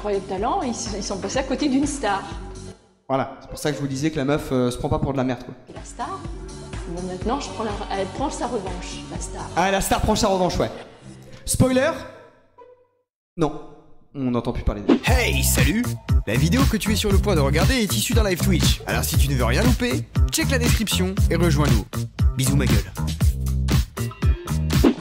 incroyable talent, ils sont passés à côté d'une star. Voilà, c'est pour ça que je vous disais que la meuf se prend pas pour de la merde, quoi. Et la star, bon, maintenant, elle prend sa revanche, la star. Ah, la star prend sa revanche, ouais. Spoiler? Non, on n'entend plus parler d'elle. Hey, salut! La vidéo que tu es sur le point de regarder est issue d'un live Twitch. Alors si tu ne veux rien louper, check la description et rejoins-nous. Bisous ma gueule.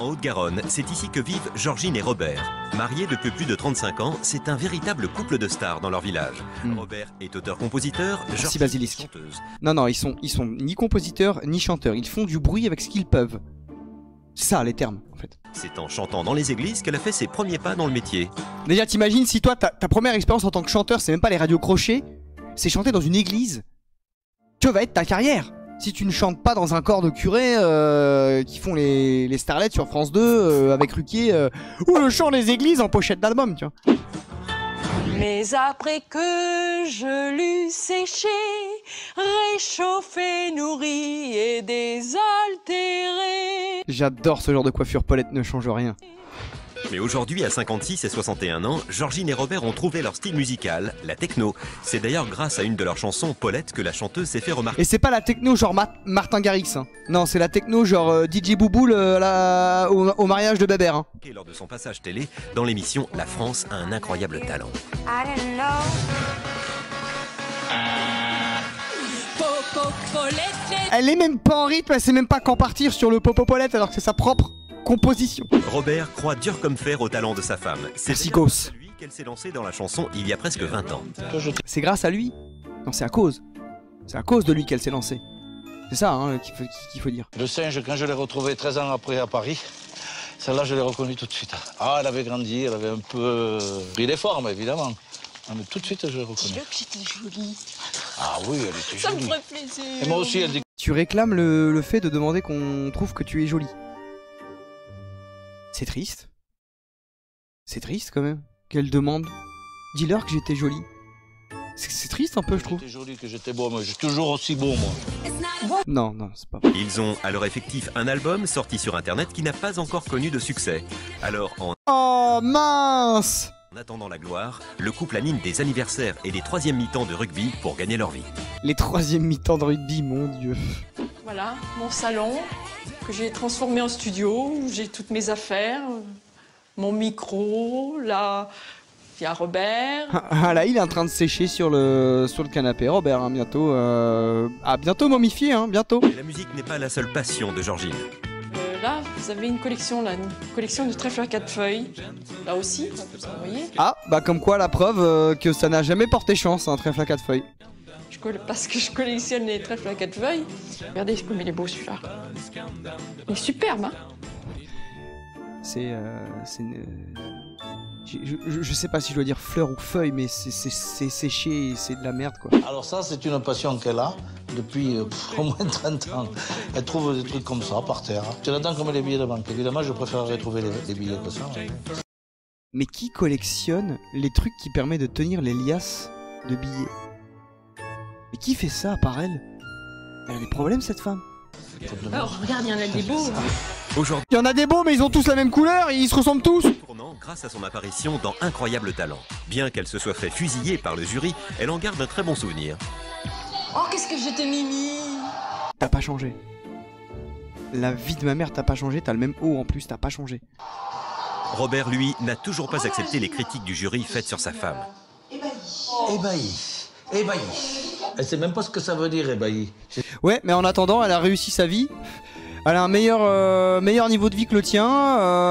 En Haute-Garonne, c'est ici que vivent Georgine et Robert. Mariés depuis plus de 35 ans, c'est un véritable couple de stars dans leur village. Robert est auteur-compositeur, Merci Georgine Basilisque. est chanteuse. Non, ils sont ni compositeurs ni chanteurs. Ils font du bruit avec ce qu'ils peuvent. C'est ça les termes, en fait. C'est en chantant dans les églises qu'elle a fait ses premiers pas dans le métier. Déjà, t'imagines si toi, ta première expérience en tant que chanteur, c'est même pas les radios crochets, c'est chanter dans une église. Que va être ta carrière si tu ne chantes pas dans un corps de curé qui font les starlettes sur France 2 avec Ruquier ou le chant des églises en pochette d'album, tu vois. Mais après que je l'eus séché, réchauffé, nourri et désaltéré. J'adore ce genre de coiffure, Paulette ne change rien. Mais aujourd'hui, à 56 et 61 ans, Georgine et Robert ont trouvé leur style musical, la techno. C'est d'ailleurs grâce à une de leurs chansons, Paulette, que la chanteuse s'est fait remarquer. Et c'est pas la techno genre Martin Garrix, hein. Non, c'est la techno genre DJ Bouboule au mariage de Bébert, hein. Et lors de son passage télé, dans l'émission La France a un incroyable talent. Elle est même pas en rythme, elle sait même pas quand partir sur le Popopolette alors que c'est sa propre composition. Robert croit dur comme fer au talent de sa femme. C'est Merci, d'ailleurs Gauss. grâce à lui qu'elle s'est lancée dans la chanson il y a presque 20 ans. C'est grâce à lui? Non, c'est à cause. C'est à cause de lui qu'elle s'est lancée. C'est ça hein, qu'il faut dire. Le singe, quand je l'ai retrouvé 13 ans après à Paris, celle-là, je l'ai reconnue tout de suite. Ah, elle avait grandi, elle avait un peu pris des formes, évidemment. Ah, mais tout de suite, je l'ai reconnue. Dis-le que j'étais jolie. Ah oui, elle était Ça me jolie. ferait plaisir. Et moi aussi, elle dit... Tu réclames le fait de demander qu'on trouve que tu es jolie. C'est triste. C'est triste quand même. Qu'elle demande. Dis-leur que j'étais jolie. C'est triste un peu, je trouve. J'étais jolie, que j'étais beau, mais je suis toujours aussi beau, moi. Non, c'est pas. Ils ont à leur effectif un album sorti sur internet qui n'a pas encore connu de succès. Alors en Oh mince! attendant la gloire, le couple anime des anniversaires et des 3e mi-temps de rugby pour gagner leur vie. Les 3e mi-temps de rugby, mon dieu. Voilà, mon salon que j'ai transformé en studio, où j'ai toutes mes affaires, mon micro, là, il y a Robert. Ah là, il est en train de sécher sur le canapé, Robert, hein, bientôt. Bientôt momifié, hein, bientôt. Mais la musique n'est pas la seule passion de Georgine. Là, vous avez une collection de trèfles à 4 feuilles. Là aussi, vous voyez. Ah, bah comme quoi la preuve que ça n'a jamais porté chance, un trèfle à 4 feuilles. Parce que je collectionne les trèfles à 4 feuilles. Regardez comme il est beau celui-là. Il est superbe, hein. Je sais pas si je dois dire fleur ou feuille, mais c'est séché et c'est de la merde, quoi. Alors ça, c'est une passion qu'elle a depuis au moins 30 ans. Elle trouve des trucs comme ça par terre. Tu l'attends comme les billets de banque. Évidemment, je préférerais trouver les billets que ça. Mais qui collectionne les trucs qui permettent de tenir les liasses de billets? Mais qui fait ça à part elle? Elle a des problèmes, cette femme. Alors, regarde, il y en a des beaux. Aujourd'hui, Il y en a des beaux, mais ils ont tous la même couleur et ils se ressemblent tous. tournant grâce à son apparition dans Incroyable Talent. Bien qu'elle se soit fait fusiller par le jury, elle en garde un très bon souvenir. Oh, qu'est-ce que j'étais mimi. T'as pas changé. La vie de ma mère, t'as pas changé. T'as le même haut en plus, t'as pas changé. Robert, lui, n'a toujours pas accepté les critiques du jury faites sur sa femme. Ébahi. Elle sait même pas ce que ça veut dire, ébahi. Ouais, mais en attendant, elle a réussi sa vie. Elle a un meilleur niveau de vie que le tien.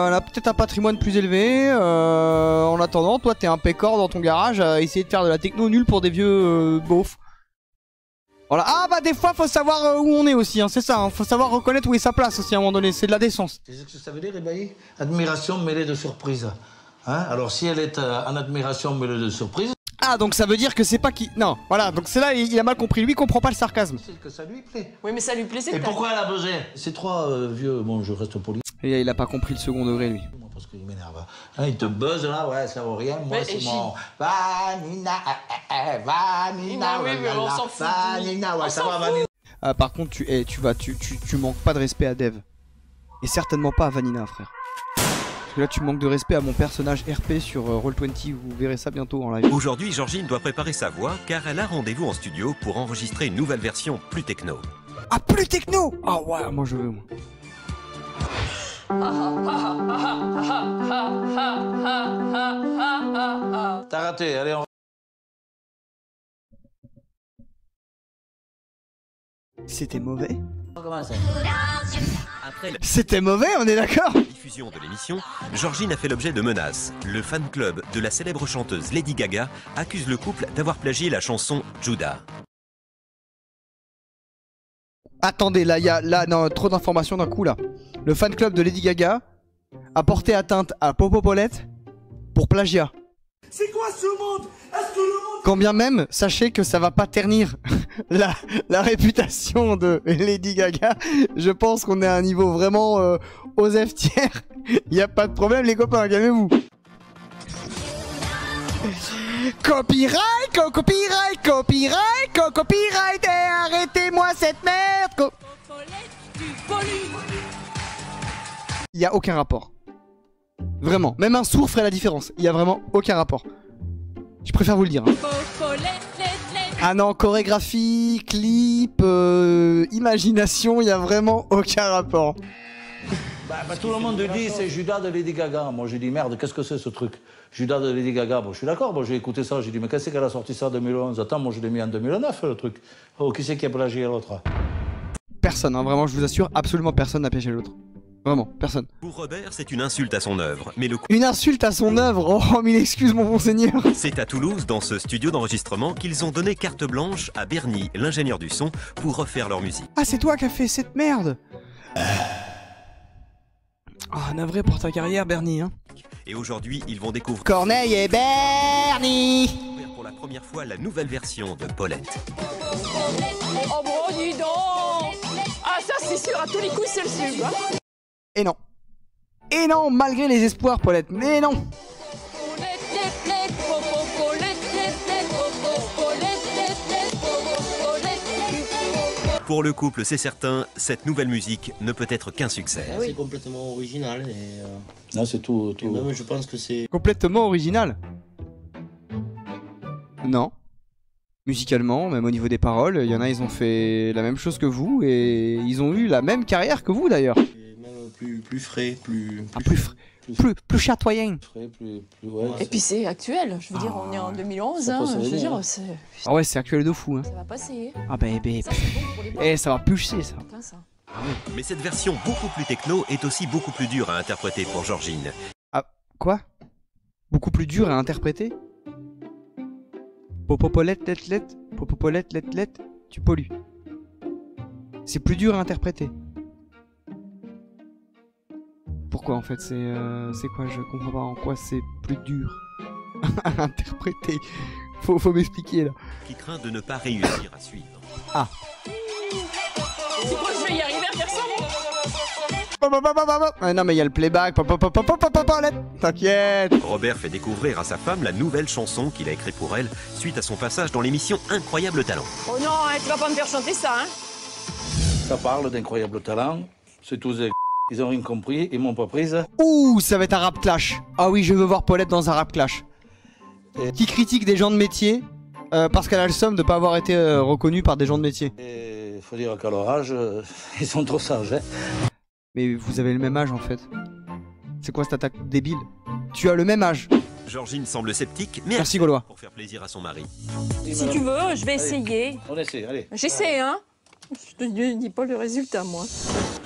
Elle a peut-être un patrimoine plus élevé. En attendant, toi, t'es un pécor dans ton garage à essayer de faire de la techno nulle pour des vieux beaufs. Voilà. Ah bah des fois, faut savoir où on est aussi. Hein, c'est ça. Hein, faut savoir reconnaître où est sa place aussi à un moment donné. C'est de la décence. Tu sais ce que ça veut dire, ébahi? Admiration mêlée de surprise. Hein? Alors si elle est en admiration mêlée de surprise... Ah, donc ça veut dire que c'est pas qui... Non, voilà, donc c'est là, il a mal compris. Lui, il comprend pas le sarcasme. C'est que ça lui plaît. Oui, mais ça lui plaisait. Et pourquoi elle a besoin? Ces trois vieux... Bon, je reste poli. Et il a pas compris le second degré, lui. Parce qu'il m'énerve. Hein, il te buzz là, ouais, ça vaut rien. Moi, Mais c'est et mon... Vanina, Vanina, Oui, mais on s'en fout. Vanina, ouais, ça va, Vanina. Ah, par contre, tu manques pas de respect à Dev. Et certainement pas à Vanina, frère. Parce que là, tu manques de respect à mon personnage RP sur Roll20. Vous verrez ça bientôt en live. Aujourd'hui, Georgine doit préparer sa voix car elle a rendez-vous en studio pour enregistrer une nouvelle version plus techno. Ah, plus techno! Ah ouais, moi je veux, moi. T'as raté, allez, on... C'était mauvais? Après la C'était mauvais, on est d'accord? diffusion de l'émission, Georgine a fait l'objet de menaces. Le fan club de la célèbre chanteuse Lady Gaga accuse le couple d'avoir plagié la chanson Judas. Attendez, là, il y a non, trop d'informations d'un coup là. Le fan club de Lady Gaga a porté atteinte à Popo Paulette pour plagiat. C'est quoi ce monde? Est-ce que le monde... Quand bien même, sachez que ça va pas ternir la réputation de Lady Gaga. Je pense qu'on est à un niveau vraiment aux F tiers. Il y a pas de problème les copains, calmez-vous. Copyright, copyright, copyright, copyright, et arrêtez-moi cette merde. Il y a aucun rapport. Vraiment, même un sourd ferait la différence. Il y a vraiment aucun rapport. Je préfère vous le dire. Hein. Ah non, chorégraphie, clip, imagination, il y a vraiment aucun rapport. Bah, tout le monde dit c'est Judas de Lady Gaga. Moi j'ai dit merde, qu'est-ce que c'est ce truc? Judas de Lady Gaga. Bon, je suis d'accord, bon, j'ai écouté ça, j'ai dit mais qu'est-ce qu'elle a sorti ça en 2011? Attends, moi je l'ai mis en 2009 le truc. Oh, qui c'est qui a plagié l'autre? Personne, hein, vraiment, je vous assure, absolument personne n'a plagié l'autre. Vraiment, personne. Pour Robert, c'est une insulte à son œuvre, mais le coup, Une insulte à son œuvre. Oh, mille excuses, mon bon seigneur. c'est à Toulouse, dans ce studio d'enregistrement, qu'ils ont donné carte blanche à Bernie, l'ingénieur du son, pour refaire leur musique. Ah, c'est toi qui as fait cette merde. Ah, navré pour ta carrière, Bernie. Hein. Et aujourd'hui, ils vont découvrir Corneille et Bernie. pour la première fois la nouvelle version de Paulette. Oh bon, dis donc. Ah ça c'est sûr, à tous les coups c'est le sub. Hein. Et non. Et non, malgré les espoirs, Paulette. Mais non. Pour le couple, c'est certain, cette nouvelle musique ne peut être qu'un succès. Ah oui. C'est complètement original et Non, c'est tout. et même je pense que c'est Complètement original. Non. Musicalement, même au niveau des paroles, il y en a, ils ont fait la même chose que vous et ils ont eu la même carrière que vous d'ailleurs. même plus frais, plus Plus chatoyant. frais, ouais, Et puis c'est actuel, je veux dire, on est en 2011, Ça hein, passe je veux bien, dire, hein. Ah ouais, c'est actuel de fou. Hein. ça va passer. Ah bah, Ça c'est bon pour les blancs. ça va pulser ça. Plein ça. Mais cette version beaucoup plus techno est aussi beaucoup plus dure à interpréter pour Georgine. Quoi? Beaucoup plus dur à interpréter? Popopolette, let, tu pollues. C'est plus dur à interpréter. Pourquoi en fait? C'est quoi? Je comprends pas en quoi c'est plus dur à interpréter. Faut m'expliquer là. Qui craint de ne pas réussir à suivre. C'est quoi, je vais y arriver à faire ça moi? Ah non mais il y a le playback. T'inquiète. Robert fait découvrir à sa femme la nouvelle chanson qu'il a écrite pour elle suite à son passage dans l'émission Incroyable Talent. Oh non, hein, tu vas pas me faire chanter ça, hein? Ça parle d'incroyable talent. C'est tous des ils ont rien compris, ils m'ont pas prise. Ouh, ça va être un rap clash. Ah oui, je veux voir Paulette dans un rap clash. Qui critique des gens de métier parce qu'elle a le somme de pas avoir été reconnue par des gens de métier. Et faut dire qu'à leur âge, ils sont trop sages. Hein. Mais vous avez le même âge en fait. C'est quoi cette attaque débile? Tu as le même âge. Georgine semble sceptique, mais Merci Gaulois. pour faire plaisir à son mari. Si tu veux, je vais essayer. On essaie, allez. J'essaie, hein? Je te dis pas le résultat, moi.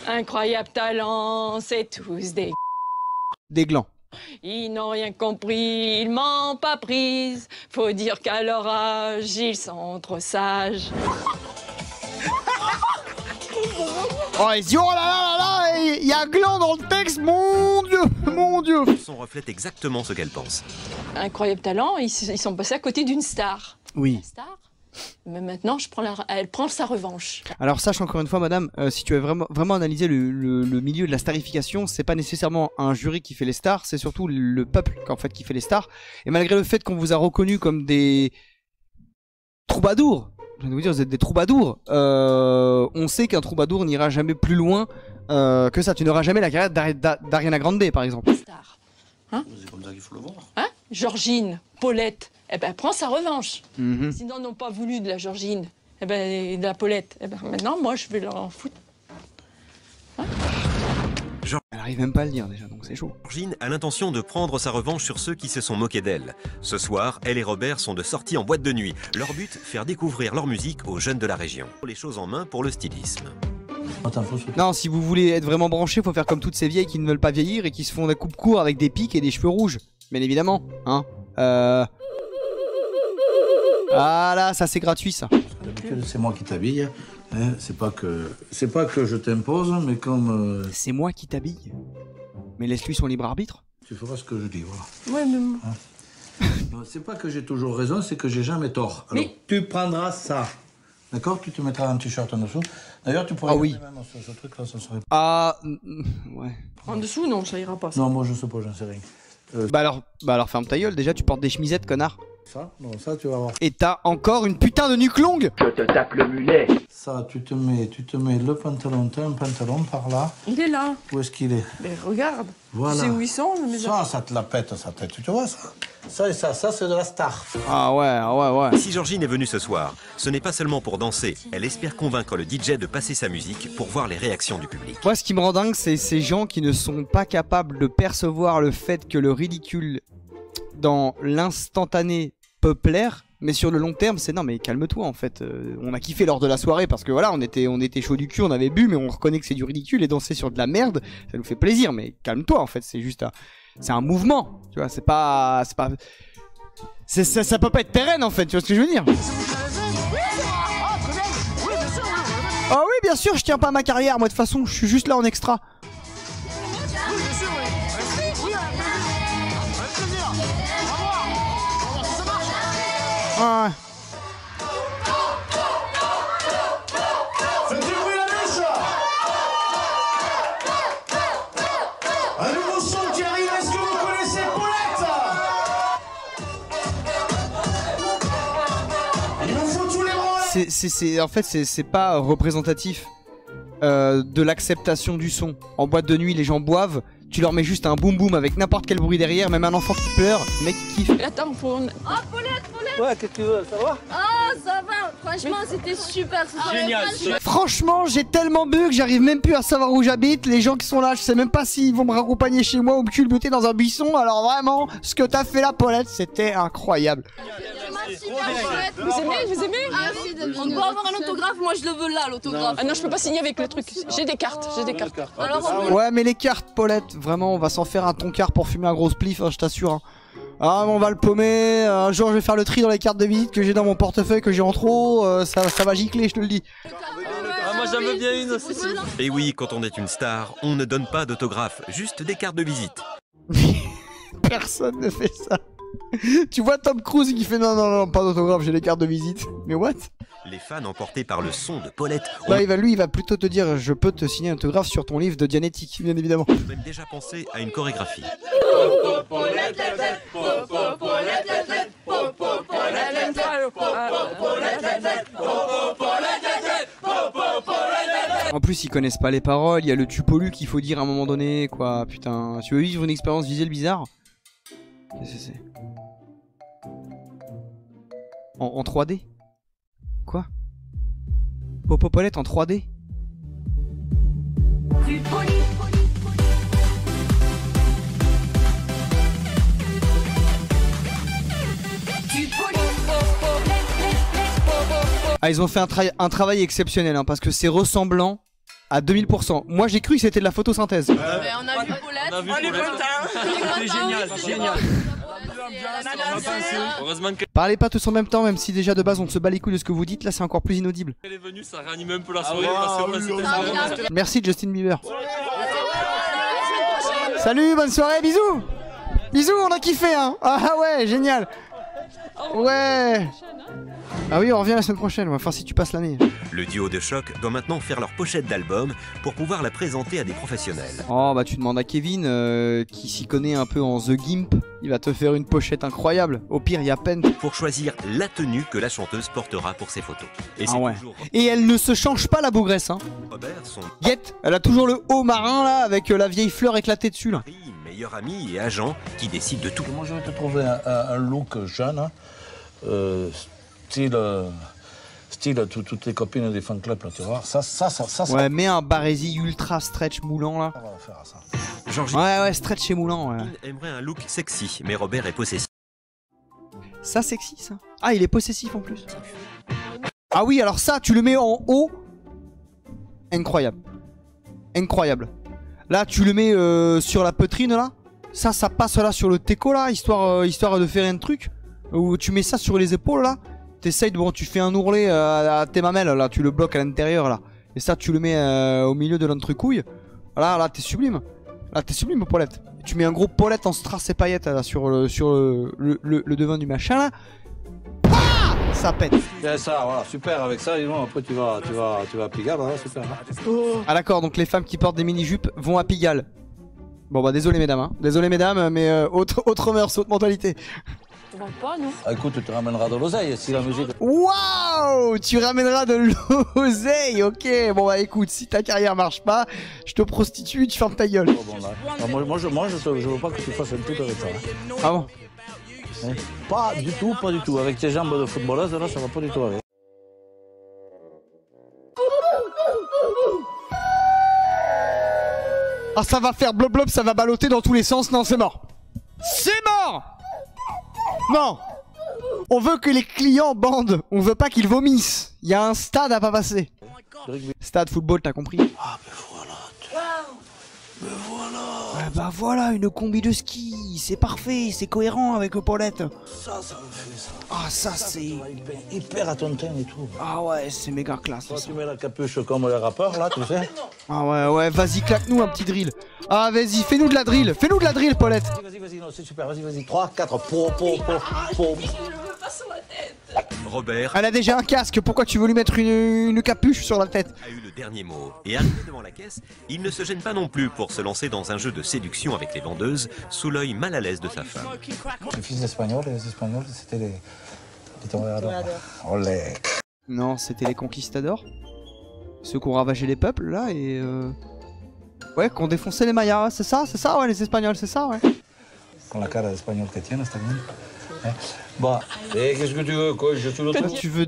Incroyable talent, c'est tous des... Des glands. Ils n'ont rien compris, ils m'ont pas prise. Faut dire qu'à leur âge, ils sont trop sages. Oh, et si, oh là là là là, il y a gland dans le texte, mon dieu, mon dieu. Son reflète exactement ce qu'elle pense. Incroyable talent, ils sont passés à côté d'une star. Oui. La star. Mais maintenant, elle prend sa revanche. Alors sache encore une fois, madame, si tu veux vraiment analyser le milieu de la starification, c'est pas nécessairement un jury qui fait les stars, c'est surtout le peuple en fait qui fait les stars. Et malgré le fait qu'on vous a reconnus comme des troubadours, je viens de vous dire, vous êtes des troubadours, on sait qu'un troubadour n'ira jamais plus loin que ça. Tu n'auras jamais la carrière d'Ariana Grande, par exemple. Star. Hein? C'est comme ça qu'il faut le voir. Hein? Georgine, Paulette, eh ben, prend sa revanche. Mhm. Sinon, ils n'ont pas voulu de la Georgine, eh ben, et de la Paulette. Eh ben, maintenant, moi, je vais leur en foutre. Elle arrive même pas à le dire déjà, donc c'est chaud. Georgine a l'intention de prendre sa revanche sur ceux qui se sont moqués d'elle. Ce soir, elle et Robert sont de sortie en boîte de nuit. Leur but, faire découvrir leur musique aux jeunes de la région. Les choses en main pour le stylisme. Attends, faut se... Non, si vous voulez être vraiment branché, faut faire comme toutes ces vieilles qui ne veulent pas vieillir et qui se font des coupes courts avec des pics et des cheveux rouges. Bien évidemment, hein. Ah là, ça c'est gratuit ça. D'habitude, c'est moi qui t'habille. Hein, c'est pas que je t'impose, mais comme C'est moi qui t'habille. Mais laisse-lui son libre arbitre. tu feras ce que je dis, voilà. Ouais, mais... Non, c'est pas que j'ai toujours raison, c'est que j'ai jamais tort. Alors, tu prendras ça. D'accord? Tu te mettras un t-shirt en dessous. D'ailleurs, tu pourrais... Ah oui. Même ce truc-là, ça serait... Ah, ouais. En dessous, non, ça ira pas. Ça. Non, moi, je sais pas, j'en sais rien. Bah alors ferme ta gueule, déjà tu portes des chemisettes, connard. Ça? Non, ça, tu vas voir. Et t'as encore une putain de nuque longue. Je te tape le mulet. Ça, tu te mets le pantalon, t'as un pantalon par là. Il est là. Où est-ce qu'il est? Mais regarde. Voilà. Tu sais où ils sont, mes Ça te la pète, sa tête. Tu te vois, ça? Ça et ça c'est de la star. Ah ouais. Si Georgine est venue ce soir, ce n'est pas seulement pour danser. Elle espère convaincre le DJ de passer sa musique pour voir les réactions du public. Moi ce qui me rend dingue, c'est ces gens qui ne sont pas capables de percevoir le fait que le ridicule dans l'instantané peut plaire. Mais sur le long terme, c'est non mais calme-toi en fait. On a kiffé lors de la soirée parce que voilà, on était chaud du cul, on avait bu, mais on reconnaît que c'est du ridicule et danser sur de la merde, ça nous fait plaisir. Mais calme-toi en fait, c'est juste c'est un mouvement, tu vois. Ça peut pas être pérenne en fait, tu vois ce que je veux dire? Ah oui, bien sûr, je tiens pas ma carrière, moi de toute façon, je suis juste là en extra. Ouais. Faites du bruit la mèche. Un nouveau son qui arrive, est-ce que vous connaissez Paulette? Il nous faut tous les branleurs. En fait, c'est pas représentatif de l'acceptation du son. En boîte de nuit, les gens boivent, tu leur mets juste un boum boum avec n'importe quel bruit derrière, même un enfant qui pleure, le mec qui kiffe. Attends, faut... Oh, Paulette. Ouais, qu'est-ce que tu veux? Ça va? Oh, ça va. Franchement, c'était super. Génial. Franchement, j'ai tellement bu que j'arrive même plus à savoir où j'habite. Les gens qui sont là, je sais même pas s'ils vont me raccompagner chez moi ou me culbuter dans un buisson. Alors vraiment, ce que t'as fait là, Paulette, c'était incroyable. Vous aimez On peut avoir un autographe, moi je le veux là, l'autographe. Ah non, je peux pas signer avec le truc. J'ai des cartes. Alors, Ouais, mais les cartes, Paulette, vraiment, on va s'en faire un toncard pour fumer un gros spliff, hein, je t'assure. Hein. Ah, mais on va le paumer. Un jour, je vais faire le tri dans les cartes de visite que j'ai dans mon portefeuille, que j'ai en trop. Ça va gicler, je te le dis. Moi j'en veux bien une aussi. Et oui, quand on est une star, on ne donne pas d'autographe, juste des cartes de visite. Personne ne fait ça. Tu vois Tom Cruise qui fait non, pas d'autographe, j'ai les cartes de visite. Mais what? Les fans emportés par le son de Paulette ont Bah, il va plutôt te dire je peux te signer un autographe sur ton livre de Dianétique, bien évidemment. même déjà pensé à une chorégraphie. En plus, ils connaissent pas les paroles, il y a le tupolu qu'il faut dire à un moment donné, quoi. Putain, tu veux vivre une expérience visuelle bizarre? Qu'est-ce que c'est? En 3D? Quoi? Popopolette en 3D? Ah, ils ont fait un travail exceptionnel, hein, parce que c'est ressemblant à 2000%. Moi j'ai cru que c'était de la photosynthèse. on a vu Paulette. C'est génial, génial. Heureusement Parlez pas tous en même temps, même si déjà de base on se bat les couilles de ce que vous dites, là c'est encore plus inaudible. qu'elle est venue, ça réanime un peu la soirée. Parce que c'était Merci Justin Bieber. Salut, bonne soirée, bisous. Bisous, on a kiffé, hein. Ah ouais, génial. Ouais. Ah oui, on revient la semaine prochaine, enfin si tu passes l'année. Le duo de Choc doit maintenant faire leur pochette d'album pour pouvoir la présenter à des professionnels. Oh bah tu demandes à Kevin, qui s'y connaît un peu en The Gimp, il va te faire une pochette incroyable. Au pire, il y a peine. Pour choisir la tenue que la chanteuse portera pour ses photos. Et c'est Ah ouais. toujours Et elle ne se change pas la bougresse, hein. Robert, son Guette, elle a toujours le haut marin là, avec la vieille fleur éclatée dessus là. mari, mais meilleur ami et agent qui décide de tout. Moi, je vais te trouver un look jeune, hein, style toutes les copines des fan clubs, là, tu vois. Ça. Ouais, mets un barésie ultra stretch moulant là. On va faire ça. Georgine Ouais, stretch et moulant, ouais. aimerait un look sexy, mais Robert est possessif. Ça, sexy, ça. Ah, il est possessif en plus. Ah oui, alors ça, tu le mets en haut. Incroyable. Incroyable. Là, tu le mets sur la poitrine, là. Ça passe là sur le teco, là, histoire de faire un truc. Ou tu mets ça sur les épaules, là. T'essayes de... Bon, tu fais un ourlet à tes mamelles, là. Tu le bloques à l'intérieur, là. Et ça, tu le mets au milieu de l'entrecouille. Là, t'es sublime. Là, t'es sublime, Paulette. Tu mets un gros Paulette en strass et paillettes, là, sur le devant du machin, là. Ah, ça pète. Et ça, voilà, super. Avec ça, dis donc, après, tu vas à Pigalle, voilà, super. Hein. Ah d'accord, donc les femmes qui portent des mini-jupes vont à Pigalle. Bon bah désolé mesdames, hein. Désolé mesdames, mais autre mœurs, autre mentalité. On va pas, nous. Ah, écoute, tu te ramèneras de l'oseille si la musique... Waouh, tu ramèneras de l'oseille, ok. Bon bah écoute, si ta carrière marche pas, je te prostitue, tu fermes ta gueule. Oh, bon, là. Moi, je veux pas que tu fasses un truc avec ça. Hein. Ah bon? Hein? Pas du tout. Avec tes jambes de footballeuse, là, ça va pas du tout avec. Ah ça va faire blob blob, ça va balloter dans tous les sens, non c'est mort. C'est mort. Non. On veut que les clients bandent, on veut pas qu'ils vomissent. Il y a un stade à pas passer. Stade football, t'as compris? Ah ben voilà. Mais voilà. Ouais, bah voilà, une combi de ski, c'est parfait, c'est cohérent avec le Paulette. Ça me fait ça. Ah ça c'est... hyper à ton teint et tout. Ah ouais, c'est méga classe. Toi, tu mets la capuche comme les rappeurs là, tu sais. Ah ouais, vas-y, claque-nous un petit drill. Ah vas-y, fais-nous de la drill, Paulette. Vas-y, non, c'est super, vas-y. 3, 4, po. Robert Elle a déjà un casque, pourquoi tu veux lui mettre une capuche sur la tête? a eu le dernier mot. Et arrivé devant la caisse, il ne se gêne pas non plus pour se lancer dans un jeu de séduction avec les vendeuses, sous l'œil mal à l'aise de sa femme. Les fils espagnols, c'était les toréadors. Olé. Non, c'était les conquistadors. Ceux qui ont ravagé les peuples, là, et ouais, qui ont défoncé les Mayas, c'est ça, ouais, les Espagnols, c'est ça, ouais. Con la cara d'espagnol que tienes, está bien. Bon, et qu'est-ce que tu veux, quoi? Je suis l'autre.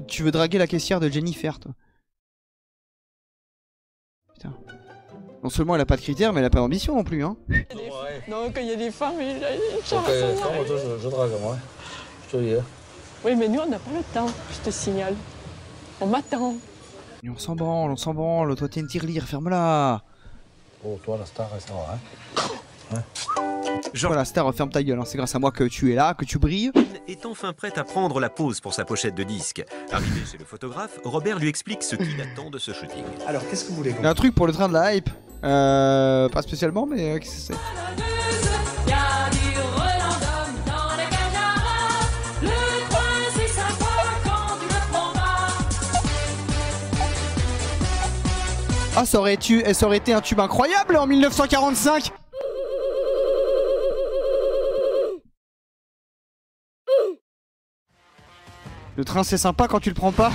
Tu veux draguer la caissière de Jennifer, toi. Putain. Non seulement elle a pas de critères, mais elle a pas d'ambition non plus, hein. Non, quand il y a des femmes, il y a une chance. Je drague, moi. Je te dis. Oui, mais nous, on n'a pas le temps, je te signale. On m'attend. Mais on s'en branle, toi t'es une tirelire, ferme-la. Oh, toi, la star, ça va, hein. Voilà, Star, ferme ta gueule, hein. C'est grâce à moi que tu es là, que tu brilles. Est enfin prête à prendre la pause pour sa pochette de disque. Arrivé chez le photographe, Robert lui explique ce qu'il attend de ce shooting. Alors, qu'est-ce que vous voulez? Il y a un truc pour le train de la hype. Pas spécialement, mais qu'est-ce que c'est? Ah, ça aurait été un tube incroyable en 1945. Le train c'est sympa quand tu le prends pas.